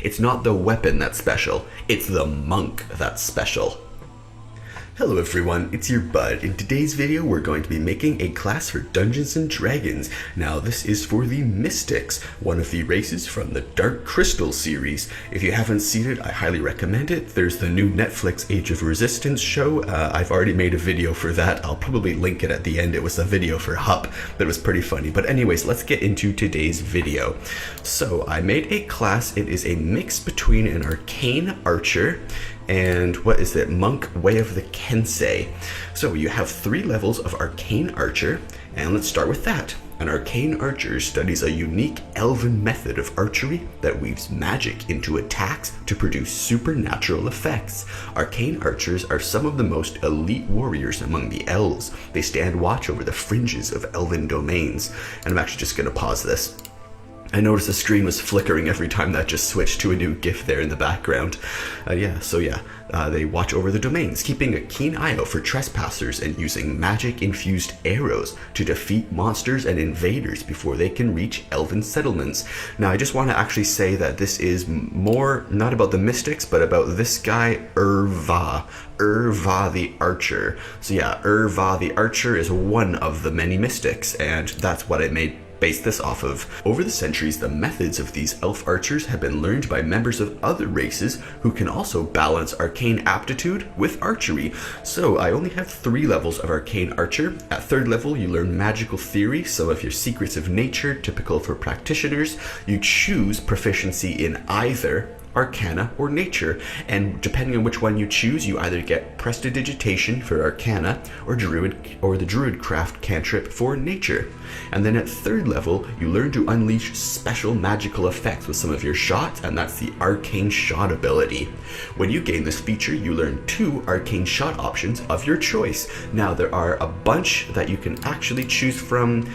It's not the weapon that's special, it's the monk that's special. Hello everyone, it's your bud. In today's video we're going to be making a class for Dungeons & Dragons. Now this is for the Mystics, one of the races from the Dark Crystal series. If you haven't seen it, I highly recommend it. There's the new Netflix Age of Resistance show. I've already made a video for that. I'll probably link it at the end. It was a video for Hup that was pretty funny. But anyways, let's get into today's video. So I made a class. It is a mix between an arcane archer and what is it? Monk Way of the Kensei. So you have 3 levels of Arcane Archer, and let's start with that. An Arcane Archer studies a unique elven method of archery that weaves magic into attacks to produce supernatural effects. Arcane Archers are some of the most elite warriors among the elves. They stand watch over the fringes of elven domains. And I'm actually just going to pause this. I noticed the screen was flickering every time that just switched to a new GIF there in the background. They watch over the domains, keeping a keen eye out for trespassers and using magic-infused arrows to defeat monsters and invaders before they can reach elven settlements. Now, I just want to actually say that this is more not about the Mystics, but about this guy, urVa. urVa the Archer. So yeah, urVa the Archer is one of the many Mystics, and that's what I based this off of. Over the centuries, the methods of these elf archers have been learned by members of other races who can also balance arcane aptitude with archery. So I only have 3 levels of arcane archer. At 3rd level, you learn magical theory, some of your secrets of nature, typical for practitioners. You choose proficiency in either Arcana or Nature, and depending on which one you choose, you either get Prestidigitation for Arcana or the Druidcraft cantrip for Nature. And then at 3rd level, you learn to unleash special magical effects with some of your shots, and that's the Arcane Shot ability. When you gain this feature, you learn 2 Arcane Shot options of your choice. Now there are a bunch that you can actually choose from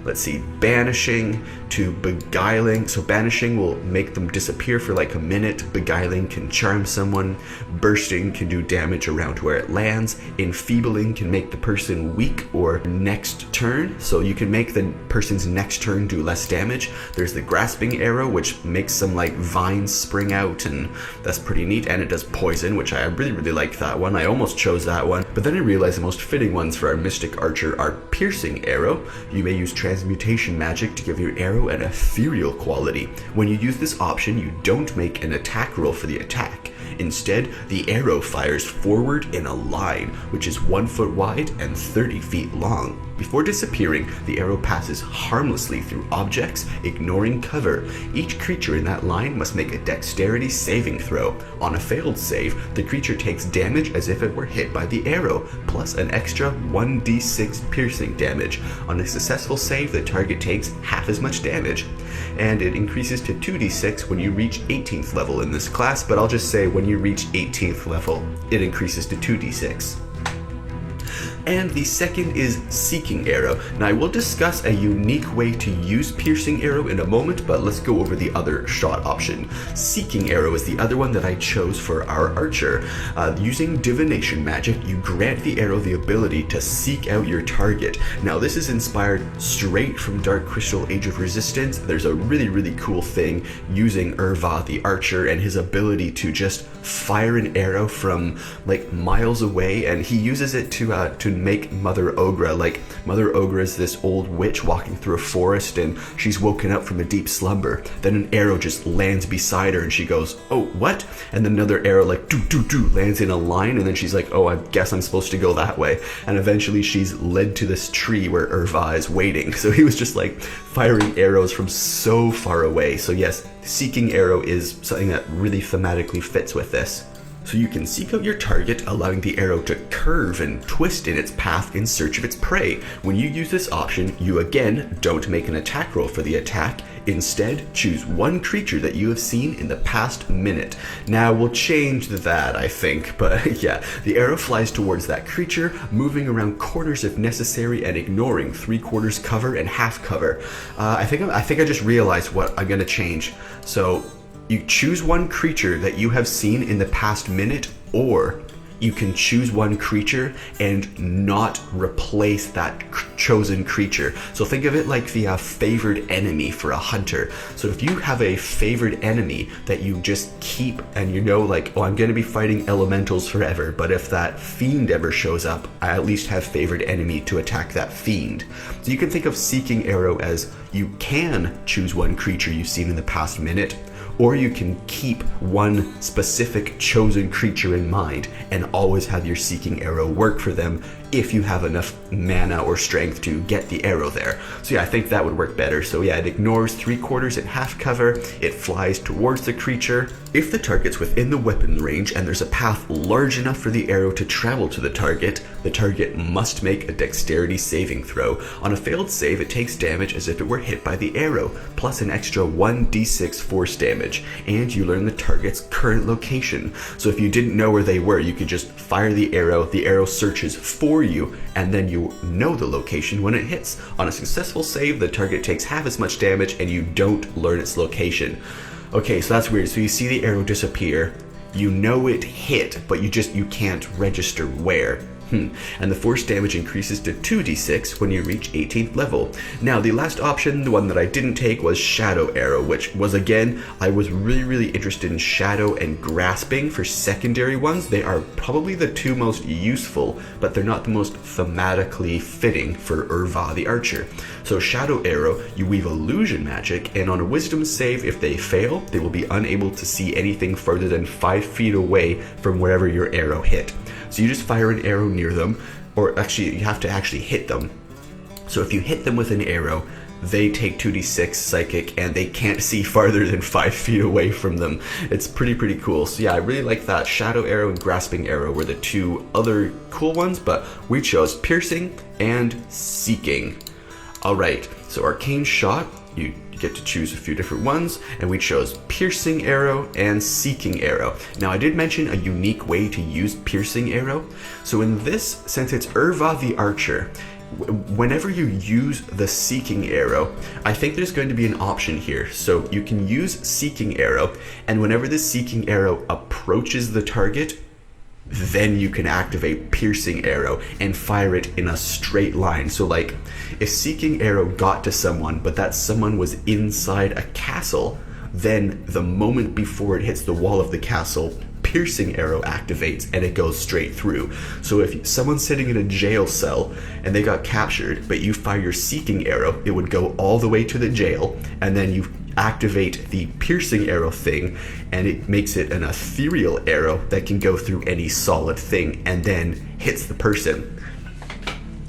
let's see, Banishing to Beguiling. So Banishing will make them disappear for like a minute. Beguiling can charm someone. Bursting can do damage around where it lands. Enfeebling can make the person weak or next turn, so you can make the person's next turn do less damage. There's the Grasping Arrow, which makes some like vines spring out, and that's pretty neat. And it does poison, which I really like that one. I almost chose that one, but then I realized the most fitting ones for our Mystic Archer are Piercing Arrow. You may use transmutation magic to give your arrow an ethereal quality. When you use this option, you don't make an attack roll for the attack. Instead, the arrow fires forward in a line, which is 1 foot wide and 30 feet long. Before disappearing, the arrow passes harmlessly through objects, ignoring cover. Each creature in that line must make a dexterity saving throw. On a failed save, the creature takes damage as if it were hit by the arrow, plus an extra 1d6 piercing damage. On a successful save, the target takes half as much damage. And it increases to 2d6 when you reach 18th level in this class, but I'll just say when you reach 18th level, it increases to 2d6. And the second is Seeking Arrow. Now I will discuss a unique way to use Piercing Arrow in a moment, but let's go over the other shot option. Seeking Arrow is the other one that I chose for our archer. Using divination magic, you grant the arrow the ability to seek out your target. Now this is inspired straight from Dark Crystal Age of Resistance. There's a really cool thing using urVa the Archer and his ability to just fire an arrow from like miles away, and he uses it to make Mother Ogre. Like, Mother Ogre is this old witch walking through a forest, and she's woken up from a deep slumber. Then an arrow just lands beside her, and she goes, "Oh, what?" And then another arrow like do lands in a line, and then she's like, "Oh, I guess I'm supposed to go that way." And eventually she's led to this tree where urVa is waiting. So he was just like firing arrows from so far away. So yes, Seeking Arrow is something that really thematically fits with this. So you can seek out your target, allowing the arrow to curve and twist in its path in search of its prey. When you use this option, you again don't make an attack roll for the attack. Instead, choose 1 creature that you have seen in the past minute. Now we'll change that, I think, but yeah, the arrow flies towards that creature, moving around corners if necessary and ignoring 3/4 cover and half cover. I think I just realized what I'm gonna change. So you choose 1 creature that you have seen in the past minute, or you can choose one creature and not replace that chosen creature. So think of it like the favored enemy for a hunter. So if you have a favored enemy that you just keep, and you know, like, oh, I'm going to be fighting elementals forever, but if that fiend ever shows up, I at least have favored enemy to attack that fiend. So you can think of Seeking Arrow as you can choose one creature you've seen in the past minute, or you can keep one specific chosen creature in mind and always have your Seeking Arrow work for them if you have enough mana or strength to get the arrow there. So yeah, I think that would work better. So yeah, it ignores 3/4 and half cover, it flies towards the creature. If the target's within the weapon range and there's a path large enough for the arrow to travel to the target must make a dexterity saving throw. On a failed save, it takes damage as if it were hit by the arrow, plus an extra 1d6 force damage, and you learn the target's current location. So if you didn't know where they were, you could just fire the arrow searches for you, and then you know the location when it hits. On a successful save, the target takes half as much damage and you don't learn its location. Okay, so that's weird. So you see the arrow disappear, you know it hit, but you can't register where. And the force damage increases to 2d6 when you reach 18th level. Now, the last option, the one that I didn't take, was Shadow Arrow, which was, again, I was really interested in Shadow and Grasping for secondary ones. They are probably the two most useful, but they're not the most thematically fitting for urVa the Archer. So Shadow Arrow, you weave illusion magic, and on a wisdom save, if they fail, they will be unable to see anything further than 5 feet away from wherever your arrow hit. So you just fire an arrow near them, or actually you have to actually hit them. So if you hit them with an arrow, they take 2d6 psychic and they can't see farther than 5 feet away from them. It's pretty cool. So yeah, I really like that. Shadow Arrow and Grasping Arrow were the two other cool ones, but we chose Piercing and Seeking. Alright, so Arcane Shot, you get to choose a few different ones, and we chose Piercing Arrow and Seeking Arrow. Now, I did mention a unique way to use Piercing Arrow. So in this, since it's urVa the Archer, whenever you use the Seeking Arrow, I think there's going to be an option here. So you can use Seeking Arrow, and whenever the Seeking Arrow approaches the target, then you can activate Piercing Arrow and fire it in a straight line. So like, if Seeking Arrow got to someone, but that someone was inside a castle, then the moment before it hits the wall of the castle, Piercing Arrow activates and it goes straight through. So if someone's sitting in a jail cell and they got captured, but you fire your Seeking Arrow, it would go all the way to the jail, and then you activate the Piercing Arrow thing, and it makes it an ethereal arrow that can go through any solid thing and then hits the person.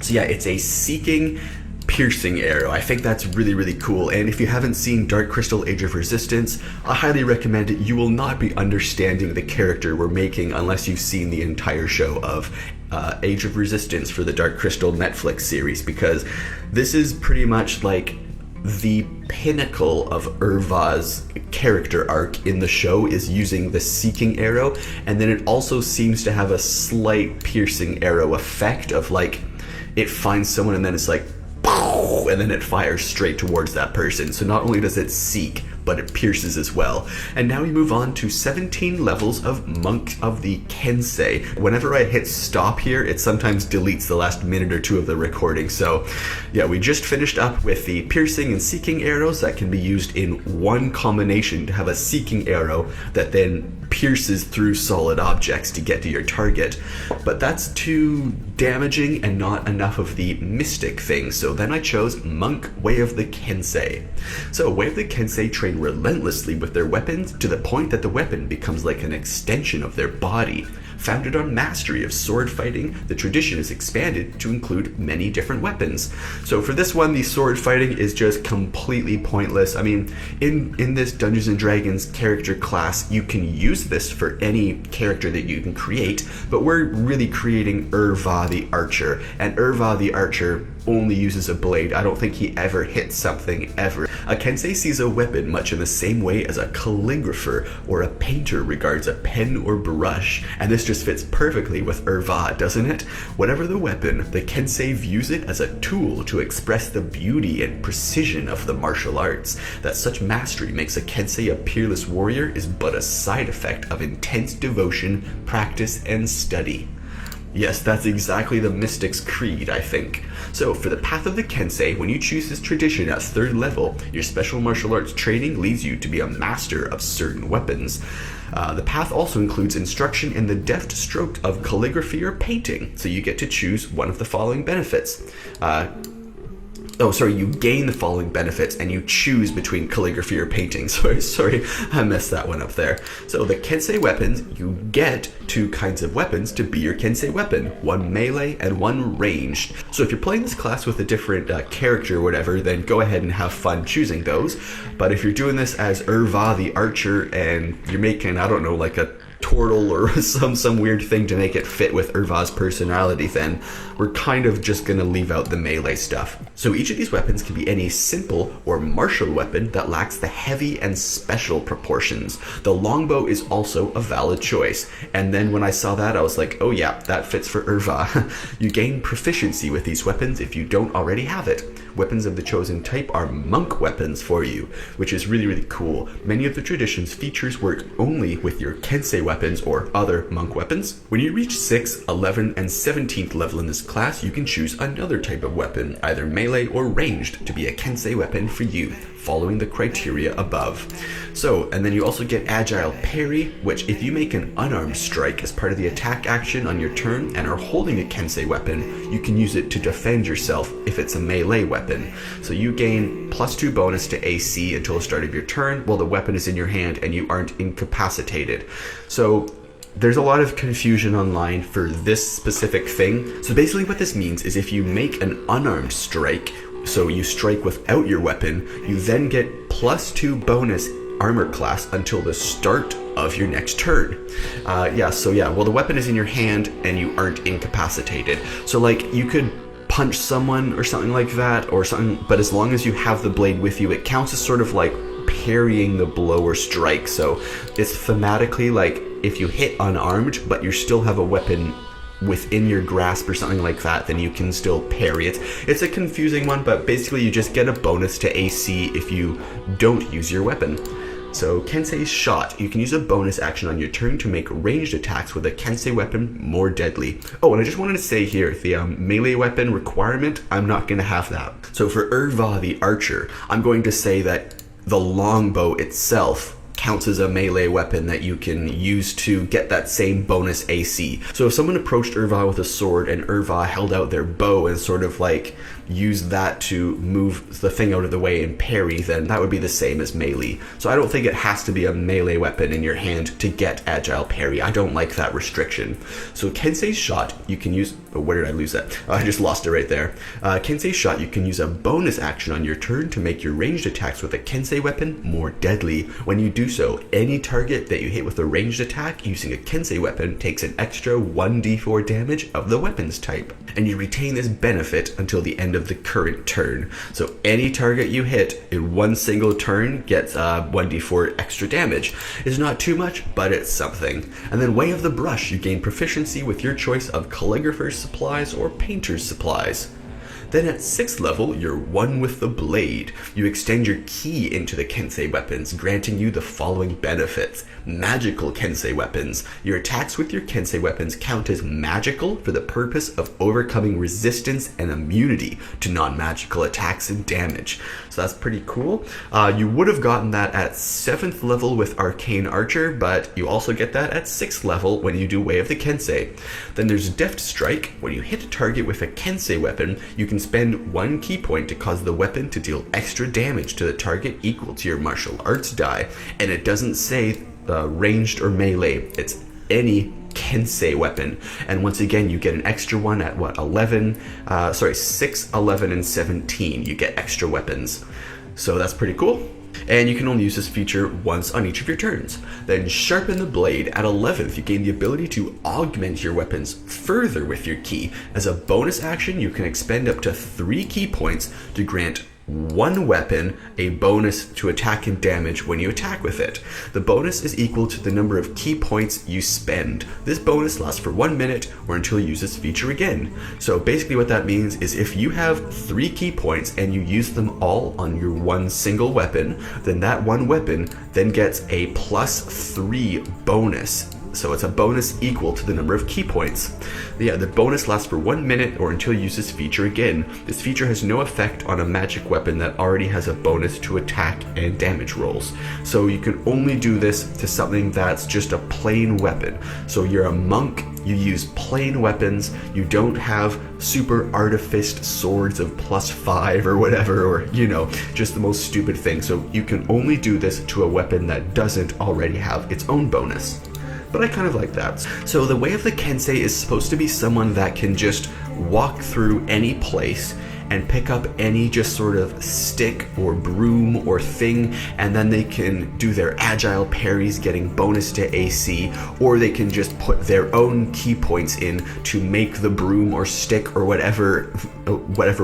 So yeah, it's a Seeking Piercing Arrow. I think that's really cool, and if you haven't seen Dark Crystal Age of Resistance, I highly recommend it. You will not be understanding the character we're making unless you've seen the entire show of Age of Resistance for the Dark Crystal Netflix series, because this is pretty much like the pinnacle of urVa's character arc in the show is using the Seeking Arrow, and then it also seems to have a slight Piercing Arrow effect of like, it finds someone and then it's like, and then it fires straight towards that person. So not only does it seek, but it pierces as well. And now we move on to 17 levels of Monk of the Kensei. Whenever I hit stop here, it sometimes deletes the last minute or two of the recording. So yeah, we just finished up with the Piercing and Seeking arrows that can be used in one combination to have a Seeking arrow that then pierces through solid objects to get to your target. But that's too damaging and not enough of the mystic thing, so then I chose Monk Way of the Kensei. So Way of the Kensei train relentlessly with their weapons to the point that the weapon becomes like an extension of their body. Founded on mastery of sword fighting, the tradition is expanded to include many different weapons. So for this one, the sword fighting is just completely pointless. I mean, in this Dungeons & Dragons character class, you can use this for any character that you can create, but we're really creating urVa urVa the archer, and urVa the archer only uses a blade. I don't think he ever hits something ever. A kensei sees a weapon much in the same way as a calligrapher or a painter regards a pen or brush, and this just fits perfectly with urVa, doesn't it? Whatever the weapon, the kensei views it as a tool to express the beauty and precision of the martial arts. That such mastery makes a kensei a peerless warrior is but a side effect of intense devotion, practice, and study. Yes, that's exactly the Mystic's creed, I think. So, for the path of the kensei, when you choose this tradition at 3rd level, your special martial arts training leads you to be a master of certain weapons. The path also includes instruction in the deft stroke of calligraphy or painting, so you get to choose one of the following benefits. You gain the following benefits and you choose between calligraphy or painting. Sorry, I messed that one up there. So the kensei weapons, you get 2 kinds of weapons to be your kensei weapon, one melee and one ranged. So if you're playing this class with a different character or whatever, then go ahead and have fun choosing those. But if you're doing this as urVa the archer and you're making, I don't know, like a turtle or some weird thing to make it fit with urVa's personality, then we're kind of just gonna leave out the melee stuff. So each of these weapons can be any simple or martial weapon that lacks the heavy and special proportions. The longbow is also a valid choice, and then when I saw that I was like, oh yeah, that fits for urVa. You gain proficiency with these weapons if you don't already have it. Weapons of the chosen type are monk weapons for you, which is really cool. Many of the tradition's features work only with your kensei weapons or other monk weapons. When you reach 6th, 11th, and 17th level in this class, you can choose another type of weapon, either melee or ranged, to be a kensei weapon for you, following the criteria above. So, and then you also get agile parry, which if you make an unarmed strike as part of the attack action on your turn and are holding a kensei weapon, you can use it to defend yourself if it's a melee weapon. So you gain +2 bonus to AC until the start of your turn while the weapon is in your hand and you aren't incapacitated. So there's a lot of confusion online for this specific thing. So basically what this means is if you make an unarmed strike, so you strike without your weapon, you then get +2 bonus armor class until the start of your next turn. Well, the weapon is in your hand and you aren't incapacitated. So like you could punch someone or something like that or something, but as long as you have the blade with you, it counts as sort of like parrying the blow or strike. So it's thematically like if you hit unarmed but you still have a weapon within your grasp or something like that, then you can still parry it. It's a confusing one, but basically you just get a bonus to AC if you don't use your weapon. So Kensei's Shot, you can use a bonus action on your turn to make ranged attacks with a Kensei weapon more deadly. Oh, and I just wanted to say here, the melee weapon requirement, I'm not going to have that. So for urVa the Archer, I'm going to say that the longbow itself counts as a melee weapon that you can use to get that same bonus AC. So if someone approached urVa with a sword and urVa held out their bow and sort of like used that to move the thing out of the way and parry, then that would be the same as melee. So I don't think it has to be a melee weapon in your hand to get agile parry. I don't like that restriction. So Kensei's Shot, you can use, oh, where did I lose that? I just lost it right there. Kensei's Shot, you can use a bonus action on your turn to make your ranged attacks with a Kensei weapon more deadly. When you do so, any target that you hit with a ranged attack using a Kensei weapon takes an extra 1d4 damage of the weapon's type, and you retain this benefit until the end of the current turn. So any target you hit in one single turn gets 1d4 extra damage. It's not too much, but it's something. And then Way of the Brush, you gain proficiency with your choice of calligrapher's supplies or painter's supplies. Then at 6th level, you're one with the blade. You extend your ki into the Kensei weapons, granting you the following benefits. Magical Kensei weapons. Your attacks with your Kensei weapons count as magical for the purpose of overcoming resistance and immunity to non-magical attacks and damage. So that's pretty cool. You would have gotten that at 7th level with Arcane Archer, but you also get that at 6th level when you do Way of the Kensei. Then there's Deft Strike. When you hit a target with a Kensei weapon, you can spend 1 ki point to cause the weapon to deal extra damage to the target equal to your martial arts die. And it doesn't say ranged or melee. It's any Kensei weapon. And once again, you get an extra one at 6, 11, and 17. You get extra weapons. So that's pretty cool. and you can only use this feature once on each of your turns. Then Sharpen the Blade at 11th, you gain the ability to augment your weapons further with your ki. As a bonus action, you can expend up to 3 ki points to grant one weapon a bonus to attack and damage when you attack with it. The bonus is equal to the number of ki points you spend. This bonus lasts for 1 minute or until you use this feature again. So basically what that means is if you have 3 ki points and you use them all on your one single weapon, then that one weapon then gets a +3 bonus. So it's a bonus equal to the number of ki points. Yeah, the bonus lasts for 1 minute or until you use this feature again. This feature has no effect on a magic weapon that already has a bonus to attack and damage rolls. So you can only do this to something that's just a plain weapon. So you're a monk, you use plain weapons, you don't have super artificed swords of +5 or whatever, or just the most stupid thing. So you can only do this to a weapon that doesn't already have its own bonus. But I kind of like that. So the Way of the Kensei is supposed to be someone that can just walk through any place and pick up any just sort of stick or broom or thing, and then they can do their agile parries getting bonus to AC, or they can just put their own ki points in to make the broom or stick or whatever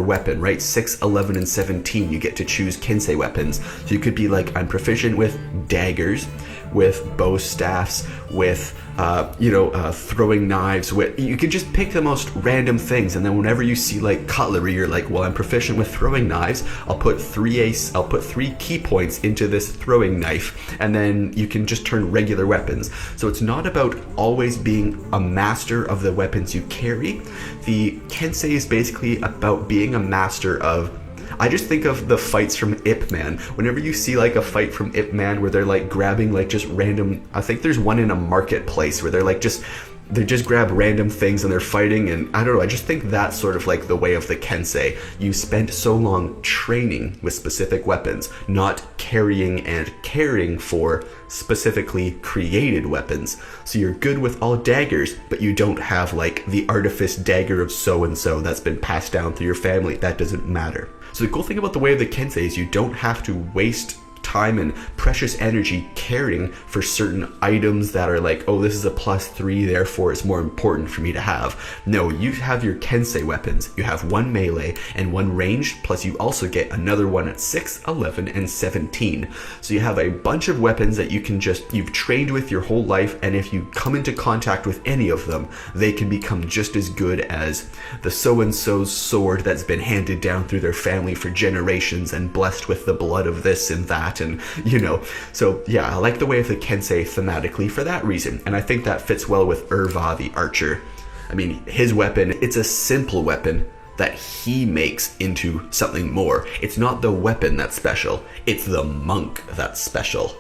weapon, right? 6, 11, and 17 you get to choose Kensei weapons. So you could be like, I'm proficient with daggers, with bow staffs, with throwing knives. You can just pick the most random things, and then whenever you see like cutlery, you're like, well, I'm proficient with throwing knives. I'll put 3 ki points into this throwing knife, and then you can just turn regular weapons. So it's not about always being a master of the weapons you carry. The Kensei is basically about being a master of, I just think of the fights from Ip Man. Whenever you see like a fight from Ip Man where they're like grabbing like just random, I think there's one in a marketplace where they just grab random things and they're fighting, and I don't know, I just think that's sort of like the Way of the Kensei. You spent so long training with specific weapons, not carrying and caring for specifically created weapons. So you're good with all daggers, but you don't have like the artifice dagger of so-and-so that's been passed down through your family. That doesn't matter. So the cool thing about the Way of the Kensei is you don't have to waste time and precious energy caring for certain items that are like, oh, this is a +3, therefore it's more important for me to have. No, you have your Kensei weapons. You have 1 melee and 1 ranged, plus you also get another one at 6, 11, and 17. So you have a bunch of weapons that you've trained with your whole life, and if you come into contact with any of them, they can become just as good as the so-and-so's sword that's been handed down through their family for generations and blessed with the blood of this and that. And so yeah, I like the Way of the Kensei thematically for that reason, and I think that fits well with urVa the archer. I mean, his weapon, it's a simple weapon that he makes into something more. It's not the weapon that's special, it's the monk that's special.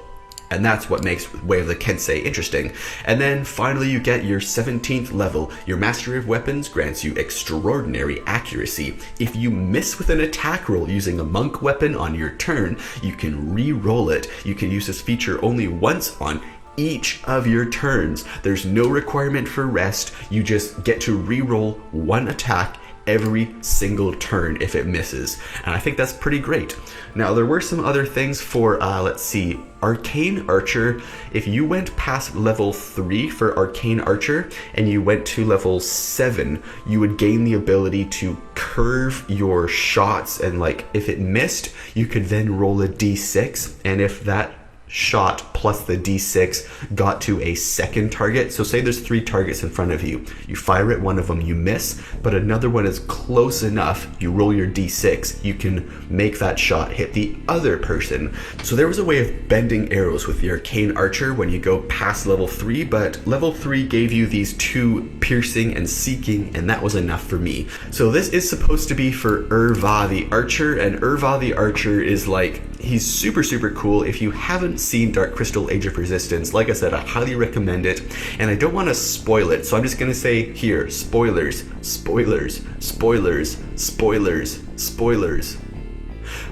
And that's what makes Way of the Kensei interesting. And then finally you get your 17th level. Your Mastery of Weapons grants you extraordinary accuracy. If you miss with an attack roll using a monk weapon on your turn, you can re-roll it. You can use this feature only once on each of your turns. There's no requirement for rest. You just get to re-roll one attack every single turn if it misses, and I think that's pretty great. Now there were some other things for let's see, Arcane Archer. If you went past level 3 for Arcane Archer and you went to level 7, you would gain the ability to curve your shots, and like if it missed, you could then roll a d6, and if that shot plus the d6 got to a second target, so say there's 3 targets in front of you, you fire at one of them, you miss, but another one is close enough, you roll your d6, you can make that shot hit the other person. So there was a way of bending arrows with the Arcane Archer when you go past level 3, but level 3 gave you these 2 piercing and seeking, and that was enough for me. So this is supposed to be for urVa the archer, and urVa the archer is like, he's super cool. If you haven't seen Dark Crystal Age of Resistance, like I said, I highly recommend it, and I don't want to spoil it, so I'm just gonna say here, spoilers, spoilers, spoilers, spoilers, spoilers.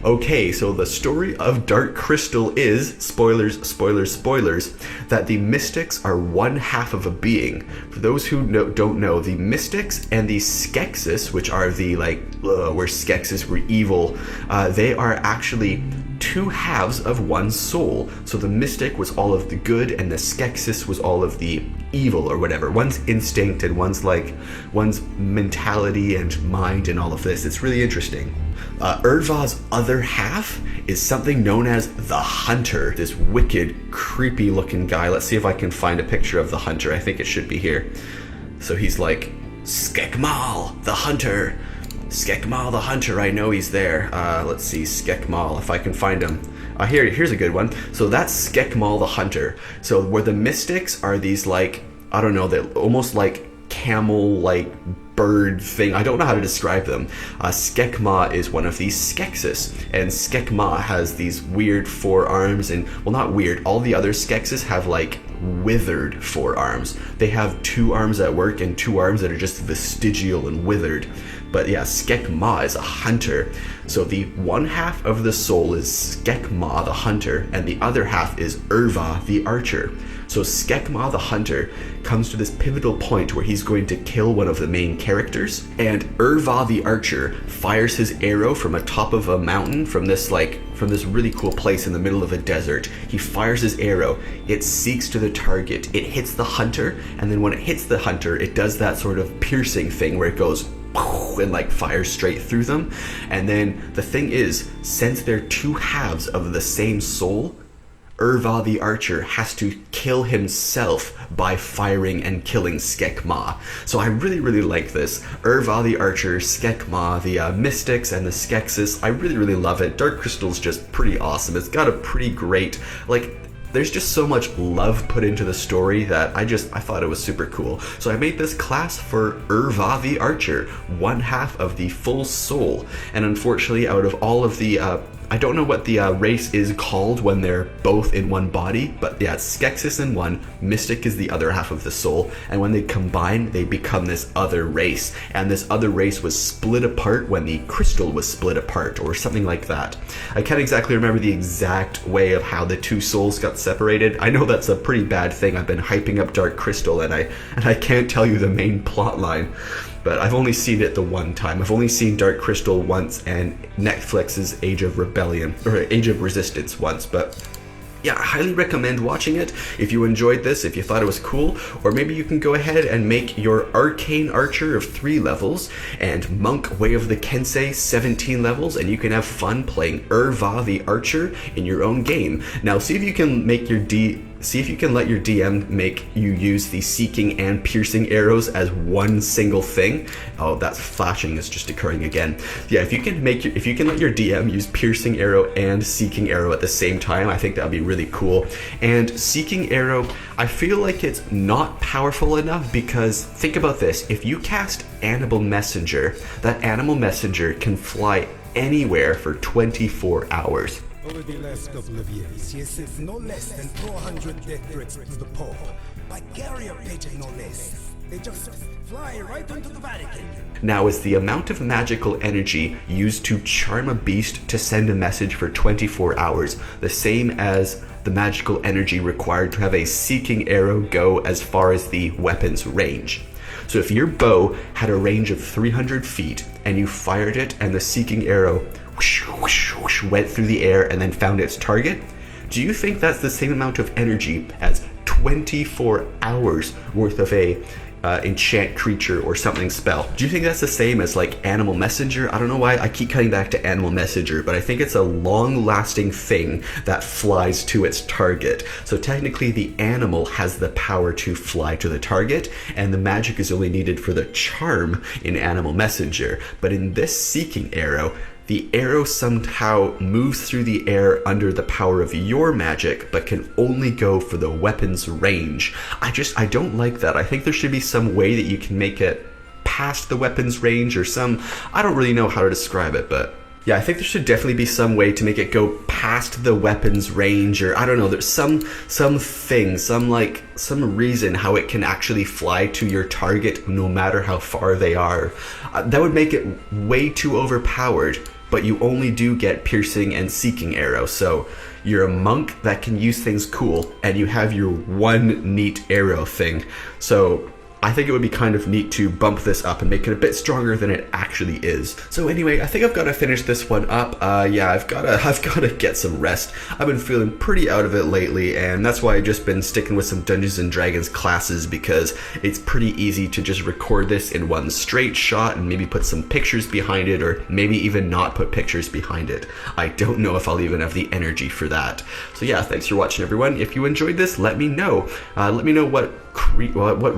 Okay, so the story of Dark Crystal is, spoilers, spoilers, spoilers, that the mystics are one half of a being. For those who don't know, the mystics and the Skeksis, which are the where Skeksis were evil, they are actually two halves of one soul. So the mystic was all of the good and the skeksis was all of the evil or whatever. One's instinct and one's mentality and mind and all of this. It's really interesting. urVa's other half is something known as the Hunter, this wicked, creepy looking guy. Let's see if I can find a picture of the Hunter. I think it should be here. So he's like, Skekmal, the Hunter. Skekmal, the Hunter, I know he's there. Let's see, Skekmal, if I can find him. Here's a good one. So that's Skekmal, the Hunter. So where the mystics are these like, I don't know, they're almost like camel, like bird thing. I don't know how to describe them. Skekma is one of these skeksis, and Skekma has these weird forearms, and well, not weird, all the other skeksis have like withered forearms. They have two arms that work and two arms that are just vestigial and withered. But yeah, Skekma is a hunter. So the one half of the soul is Skekma the hunter, and the other half is urVa the archer. So Skekma the hunter comes to this pivotal point where he's going to kill one of the main characters, and urVa the archer fires his arrow from atop of a mountain, from this really cool place in the middle of a desert. He fires his arrow, it seeks to the target, it hits the hunter, and then when it hits the hunter, it does that sort of piercing thing where it goes and like fires straight through them. And then the thing is, since they're two halves of the same soul, urVa the archer has to kill himself by firing and killing Skekma. So I really like this. urVa the archer, Skekma, the mystics and the skeksis. I really love it. Dark Crystal's just pretty awesome. It's got a pretty great, there's just so much love put into the story that I thought it was super cool. So I made this class for urVa the archer, one half of the full soul. And unfortunately, out of all of the I don't know what the race is called when they're both in one body, but yeah, it's Skeksis in one, Mystic is the other half of the soul, and when they combine, they become this other race. And this other race was split apart when the crystal was split apart, or something like that. I can't exactly remember the exact way of how the two souls got separated. I know that's a pretty bad thing. I've been hyping up Dark Crystal, and I can't tell you the main plot line. But I've only seen it the one time. I've only seen Dark Crystal once and Netflix's Age of Rebellion, or Age of Resistance once, but yeah, I highly recommend watching it if you enjoyed this, if you thought it was cool, or maybe you can go ahead and make your Arcane Archer of 3 levels and Monk Way of the Kensei 17 levels, and you can have fun playing urVa the Archer in your own game. Now see if you can make your let your DM make you use the seeking and piercing arrows as one single thing. Oh, that flashing is just occurring again. Yeah, if you can let your DM use piercing arrow and seeking arrow at the same time, I think that would be really cool. And seeking arrow, I feel like it's not powerful enough, because think about this. If you cast Animal Messenger, that Animal Messenger can fly anywhere for 24 hours. Over the last couple of years, he has sent no less than 400 death threats to the Pope. By carrier pigeon, no less. They just fly right into the Vatican. Now, is the amount of magical energy used to charm a beast to send a message for 24 hours the same as the magical energy required to have a seeking arrow go as far as the weapon's range? So if your bow had a range of 300 feet and you fired it and the seeking arrow went through the air and then found its target, do you think that's the same amount of energy as 24 hours worth of a enchant creature or something spell? Do you think that's the same as like Animal Messenger? I don't know why I keep cutting back to Animal Messenger, but I think it's a long-lasting thing that flies to its target. So technically the animal has the power to fly to the target, and the magic is only needed for the charm in Animal Messenger. But in this seeking arrow, the arrow somehow moves through the air under the power of your magic, but can only go for the weapon's range. I don't like that. I think there should be some way that you can make it past the weapon's range, or I don't really know how to describe it, but yeah, I think there should definitely be some way to make it go past the weapon's range, or I don't know, there's some reason how it can actually fly to your target no matter how far they are. That would make it way too overpowered, but you only do get piercing and seeking arrow. So you're a monk that can use things cool, and you have your one neat arrow thing. So I think it would be kind of neat to bump this up and make it a bit stronger than it actually is. So anyway, I think I've got to finish this one up. Yeah, I've got to get some rest. I've been feeling pretty out of it lately, and that's why I've just been sticking with some Dungeons and Dragons classes, because it's pretty easy to just record this in one straight shot and maybe put some pictures behind it, or maybe even not put pictures behind it. I don't know if I'll even have the energy for that. So yeah, thanks for watching, everyone. If you enjoyed this, let me know. Let me know what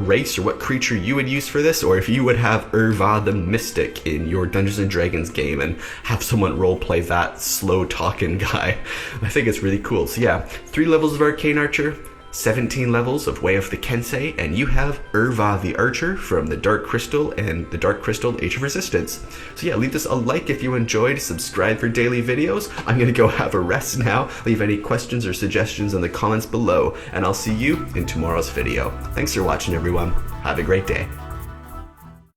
race or what creature you would use for this, or if you would have urVa the Mystic in your Dungeons and Dragons game and have someone roleplay that slow talking guy. I think it's really cool. So yeah, 3 levels of Arcane Archer, 17 levels of Way of the Kensei, and you have urVa the Archer from the Dark Crystal and the Dark Crystal Age of Resistance. So yeah, leave this a like if you enjoyed, subscribe for daily videos. I'm gonna go have a rest now. Leave any questions or suggestions in the comments below, and I'll see you in tomorrow's video. Thanks for watching, everyone. Have a great day.